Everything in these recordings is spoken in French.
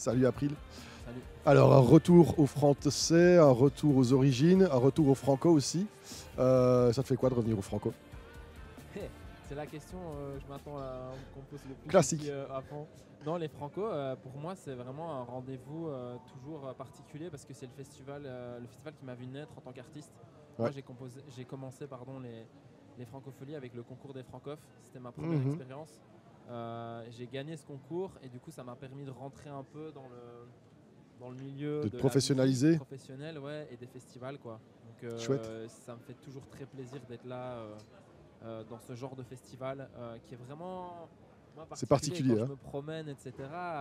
Salut April. Salut. Alors un retour au français, un retour aux origines, un retour au franco aussi. Ça te fait quoi de revenir au franco? C'est la question, je m'attends à qu'on pose le plus Classique. ici, avant. Non, les Franco, pour moi, c'est vraiment un rendez-vous toujours particulier parce que c'est le festival qui m'a vu naître en tant qu'artiste. Ouais. Moi, j'ai commencé les Francopholies avec le concours des Francophes. C'était ma première expérience. J'ai gagné ce concours et du coup, ça m'a permis de rentrer un peu dans le milieu De te la professionnaliser. musique professionnelle, ouais, et des festivals, quoi. Donc, Chouette. ça me fait toujours très plaisir d'être là. Dans ce genre de festival qui est vraiment C'est particulier, quand hein. je me promène, etc.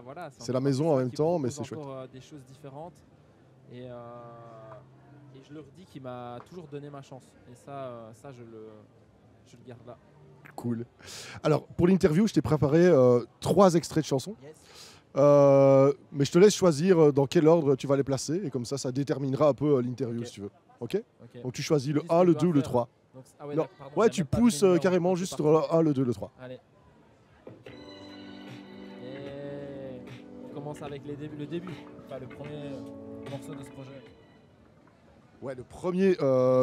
Voilà, C'est la encore un maison en festival même qui temps, mais propose c'est chouette. encore des choses différentes. Et je leur dis qu'il m'a toujours donné ma chance. Et ça je le garde là. Cool. Alors, pour l'interview, je t'ai préparé 3 extraits de chansons. Yes. Mais je te laisse choisir dans quel ordre tu vas les placer. Et comme ça déterminera un peu l'interview, Ok. si tu veux. Ok? Ok. Donc tu choisis le Dis ce 1, que le je 2 ou dois le faire. 3. Donc, ah ouais, Non. d'accord, pardon, Ouais, j'ai tu même pas pousses donné le carrément numéro. juste Ok, sur parfait. le 1, le 2, le 3. Allez. Et on commence avec le début. Enfin, le premier morceau de ce projet. Ouais, le premier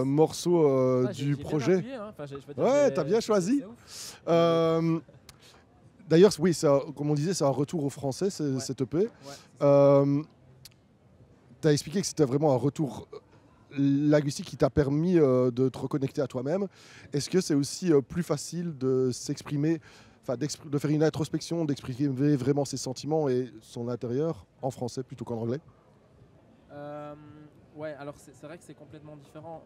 morceau Ah, du j'ai bien projet. appuyé, hein. Enfin, je veux dire, Ouais, t'as bien choisi. c'est ouf. D'ailleurs, oui, comme on disait, c'est un retour au français, cette EP. Ouais, c'est ça. Tu as expliqué que c'était vraiment un retour linguistique qui t'a permis de te reconnecter à toi-même. Est-ce que c'est aussi plus facile de s'exprimer, de faire une introspection, d'exprimer vraiment ses sentiments et son intérieur en français plutôt qu'en anglais? Ouais, alors c'est vrai que c'est complètement différent.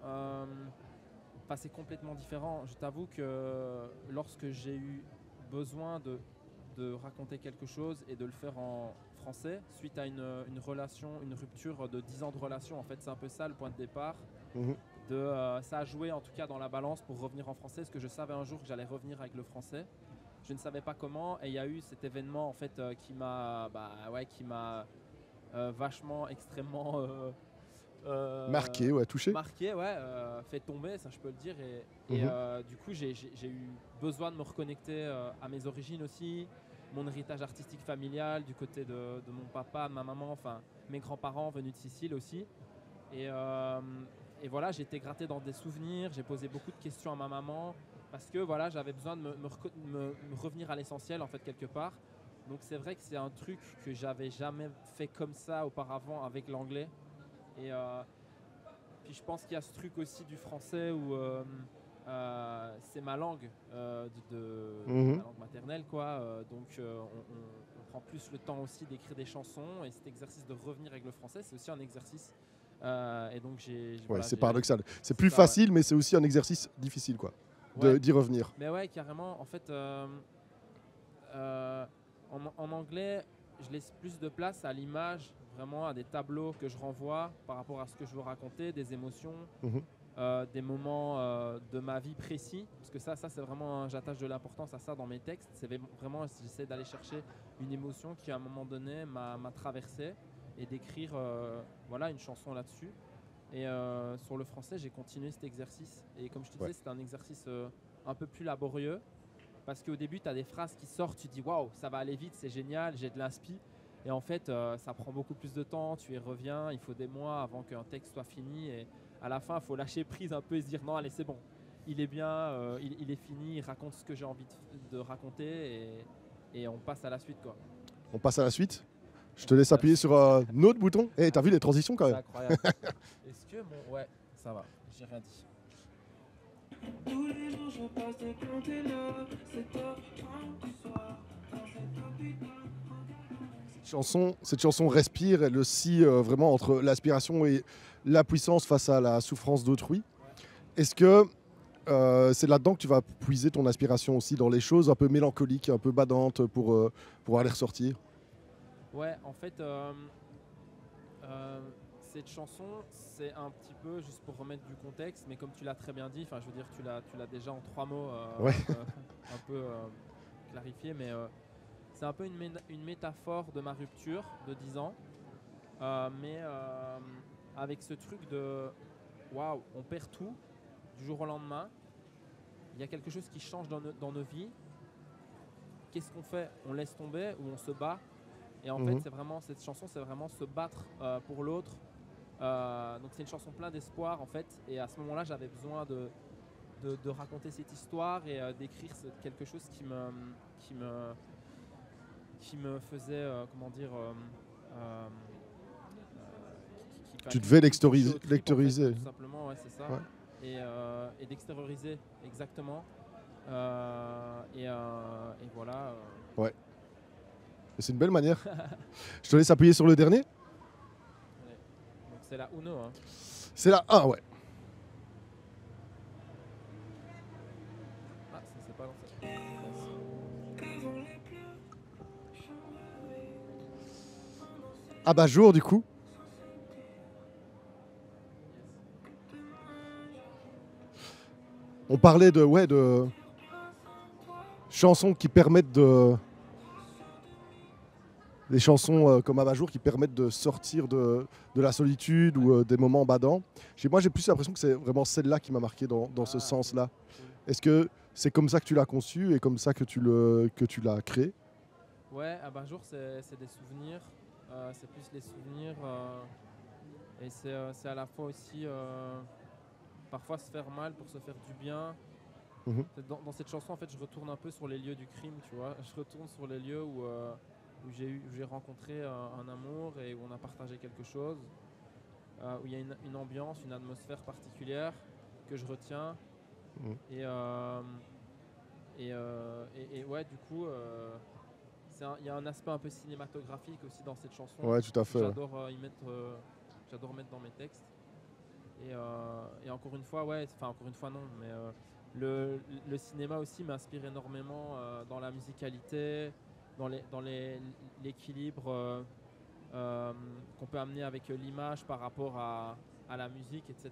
Enfin, c'est complètement différent. Je t'avoue que lorsque j'ai eu besoin de raconter quelque chose et de le faire en français, suite à une relation, une rupture de 10 ans de relation, en fait, c'est un peu ça le point de départ. Mhm. Ça a joué en tout cas dans la balance pour revenir en français, parce que je savais un jour que j'allais revenir avec le français. Je ne savais pas comment, et il y a eu cet événement en fait qui m'a vachement, extrêmement Marqué, ouais, touché. marqué, ouais, fait tomber, ça je peux le dire. Mhm. Du coup, j'ai eu besoin de me reconnecter à mes origines aussi, mon héritage artistique familial du côté de mon papa, de ma maman, enfin mes grands-parents venus de Sicile aussi. Et voilà, j'ai été gratté dans des souvenirs, j'ai posé beaucoup de questions à ma maman parce que voilà, j'avais besoin de me revenir à l'essentiel en fait quelque part. Donc c'est vrai que c'est un truc que j'avais jamais fait comme ça auparavant avec l'anglais. Et puis je pense qu'il y a ce truc aussi du français où c'est ma langue, Mhm. ma langue maternelle, quoi. Donc on prend plus le temps aussi d'écrire des chansons, et cet exercice de revenir avec le français, c'est aussi un exercice. Et donc Ouais, voilà, c'est j'ai- paradoxal. C'est c'est plus ça, ouais. facile, mais c'est aussi un exercice difficile, quoi, Ouais. d'y revenir. Mais ouais, carrément. En fait, en anglais, je laisse plus de place à l'image, vraiment à des tableaux que je renvoie par rapport à ce que je veux raconter, des émotions, Mhm. des moments de ma vie précis. Parce que ça c'est vraiment, j'attache de l'importance à ça dans mes textes. C'est vraiment, j'essaie d'aller chercher une émotion qui à un moment donné m'a traversé et d'écrire voilà, une chanson là-dessus. Et sur le français, j'ai continué cet exercice. Et comme je te disais, Ouais. c'est un exercice un peu plus laborieux. Parce qu'au début, tu as des phrases qui sortent, tu te dis waouh, ça va aller vite, c'est génial, j'ai de l'inspi. Et en fait, ça prend beaucoup plus de temps, tu y reviens, il faut des mois avant qu'un texte soit fini. Et à la fin, il faut lâcher prise un peu et se dire non, allez, c'est bon, il est bien, il est fini, il raconte ce que j'ai envie de raconter, et on passe à la suite, quoi. On passe à la suite. Je te laisse appuyer sur un autre bouton. Et t'as vu les transitions quand C'est même? incroyable. Est-ce que mon. Ouais, ça va, j'ai rien dit. Tous les jours je passe de compter là, 7h30 du soir, dans cette hôpital. Cette chanson respire, elle oscille vraiment entre l'aspiration et la puissance face à la souffrance d'autrui. Est-ce que c'est là-dedans que tu vas puiser ton inspiration aussi, dans les choses un peu mélancoliques, un peu badantes pour pouvoir les ressortir? Ouais, en fait, cette chanson, c'est un petit peu, juste pour remettre du contexte, mais comme tu l'as très bien dit, enfin, je veux dire, tu l'as déjà en 3 mots Ouais. un peu clarifié, mais c'est un peu une métaphore de ma rupture de 10 ans, mais avec ce truc de waouh, on perd tout du jour au lendemain, il y a quelque chose qui change dans nos vies. Qu'est-ce qu'on fait? On laisse tomber ou on se bat? Et en fait, c'est vraiment, cette chanson, c'est vraiment se battre pour l'autre. Donc c'est une chanson pleine d'espoir en fait. Et à ce moment-là, j'avais besoin de raconter cette histoire et d'écrire quelque chose qui me faisait, comment dire... Tu devais qui touchait au trip, en fait, lectoriser. tout simplement, ouais, c'est ça. Ouais. Et d'extérioriser, exactement. Et voilà. Ouais. Et c'est une belle manière. Je te laisse appuyer sur le dernier. Ouais. Donc c'est la Uno. Hein. C'est la 1, ouais. Ah, c'est pas lancé. Ah bah jour du coup. On parlait de chansons qui permettent de... Des chansons comme Abat-jour qui permettent de sortir de la solitude ou des moments badants. Moi, j'ai plus l'impression que c'est vraiment celle-là qui m'a marqué dans ce sens-là. Cool. Est-ce que c'est comme ça que tu l'as conçu et comme ça que tu l'as créé? Ouais, Abat-jour, c'est des souvenirs. C'est plus les souvenirs. Et c'est à la fois aussi parfois se faire mal pour se faire du bien. Dans cette chanson, en fait, je retourne un peu sur les lieux du crime, tu vois. Je retourne sur les lieux où j'ai rencontré un amour et où on a partagé quelque chose, où il y a une ambiance, une atmosphère particulière que je retiens. Et ouais, du coup, il y a un aspect un peu cinématographique aussi dans cette chanson. Ouais, tout à fait. J'adore mettre dans mes textes. Et encore une fois, ouais, enfin encore une fois non, mais le cinéma aussi m'inspire énormément dans la musicalité, dans l'équilibre qu'on peut amener avec l'image par rapport à la musique, etc.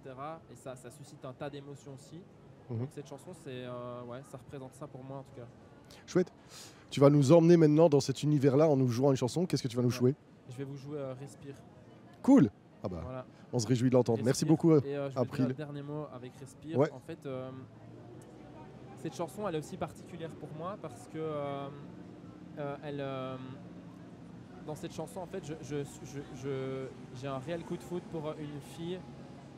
Et ça suscite un tas d'émotions aussi. Donc cette chanson, ouais, ça représente ça pour moi en tout cas. Chouette. Tu vas nous emmener maintenant dans cet univers-là en nous jouant une chanson. Qu'est-ce que tu vas nous jouer? Je vais vous jouer Respire. Cool. Ah bah, voilà. On se réjouit de l'entendre. Merci beaucoup, Et je vais April. dire le dernier mot avec Respire. Ouais. En fait, cette chanson, elle est aussi particulière pour moi parce que dans cette chanson, en fait, j'ai un réel coup de foudre pour une fille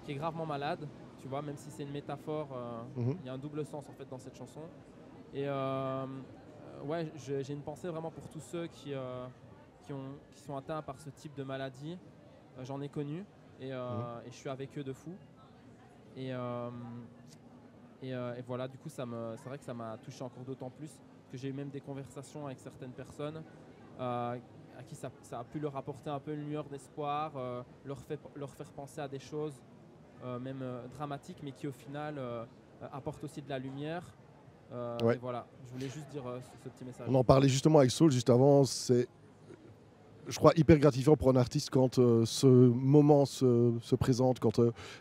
qui est gravement malade. Tu vois, même si c'est une métaphore, il y a un double sens en fait dans cette chanson. Et ouais, j'ai une pensée vraiment pour tous ceux qui sont atteints par ce type de maladie. J'en ai connu et je suis avec eux de fou. Et voilà, du coup, c'est vrai que ça m'a touché encore d'autant plus que j'ai eu même des conversations avec certaines personnes à qui ça a pu leur apporter un peu une lueur d'espoir, leur faire penser à des choses même dramatiques, mais qui au final apportent aussi de la lumière. Ouais. Et voilà, je voulais juste dire ce petit message. On en parlait justement avec Saul juste avant. C'est, je crois, hyper gratifiant pour un artiste quand ce moment se présente,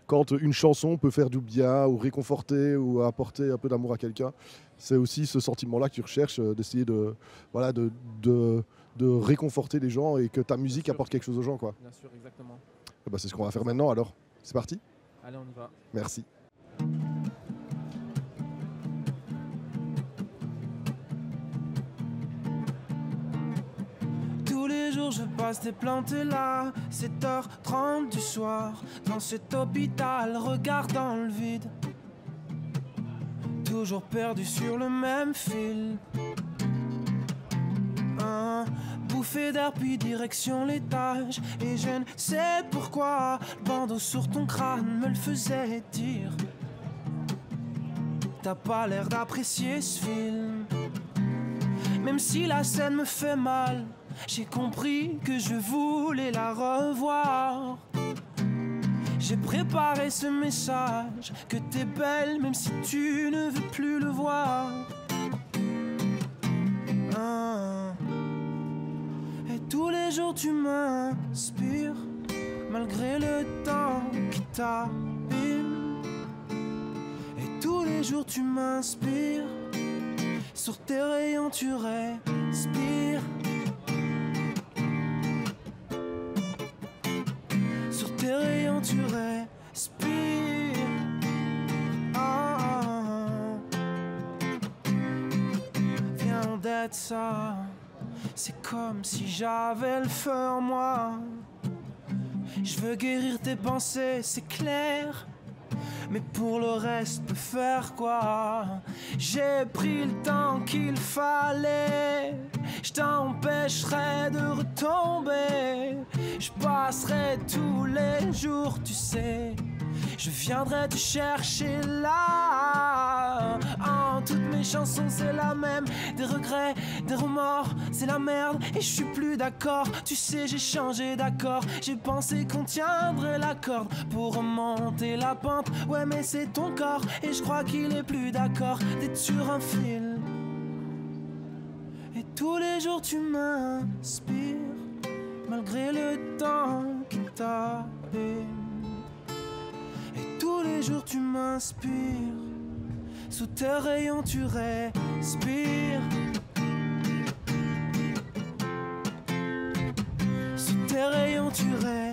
quand une chanson peut faire du bien ou réconforter ou apporter un peu d'amour à quelqu'un. C'est aussi ce sentiment-là que tu recherches, d'essayer de réconforter les gens et que ta musique apporte quelque chose aux gens, quoi. Bien sûr, exactement. Et bah, c'est ce qu'on va faire maintenant alors. C'est parti. Allez, on y va. Merci. Tous les jours je passe des plantes là, 7h30 du soir, dans cet hôpital, regardant le vide. Toujours perdu sur le même fil. Bouffée d'air puis direction l'étage. Et je ne sais pourquoi le bandeau sur ton crâne me le faisait dire. T'as pas l'air d'apprécier ce film. Même si la scène me fait mal, j'ai compris que je voulais la revoir. J'ai préparé ce message, que t'es belle même si tu ne veux plus le voir. Et tous les jours tu m'inspires, malgré le temps qui t'abîme. Et tous les jours tu m'inspires, sur tes rayons tu respires. Sur tes rayons tu respires. Viens on regrette ça. C'est comme si j'avais le feu en moi. Je veux guérir tes pensées, c'est clair. Mais pour le reste, peux faire quoi? J'ai pris le temps qu'il fallait. Je t'empêcherai de retomber. Je passerai tous les jours, tu sais. Je viendrai te chercher là. En toutes mes chansons c'est la même. Des regrets, des remords, c'est la merde. Et je suis plus d'accord, tu sais j'ai changé d'accord. J'ai pensé qu'on tiendrait la corde pour remonter la pente. Ouais mais c'est ton corps et je crois qu'il est plus d'accord d'être sur un fil. Et tous les jours tu m'inspires. Malgré le temps qui t'abîme. Et tous les jours tu m'inspires. Sous tes rayons tu respires. Sous tes rayons tu respires.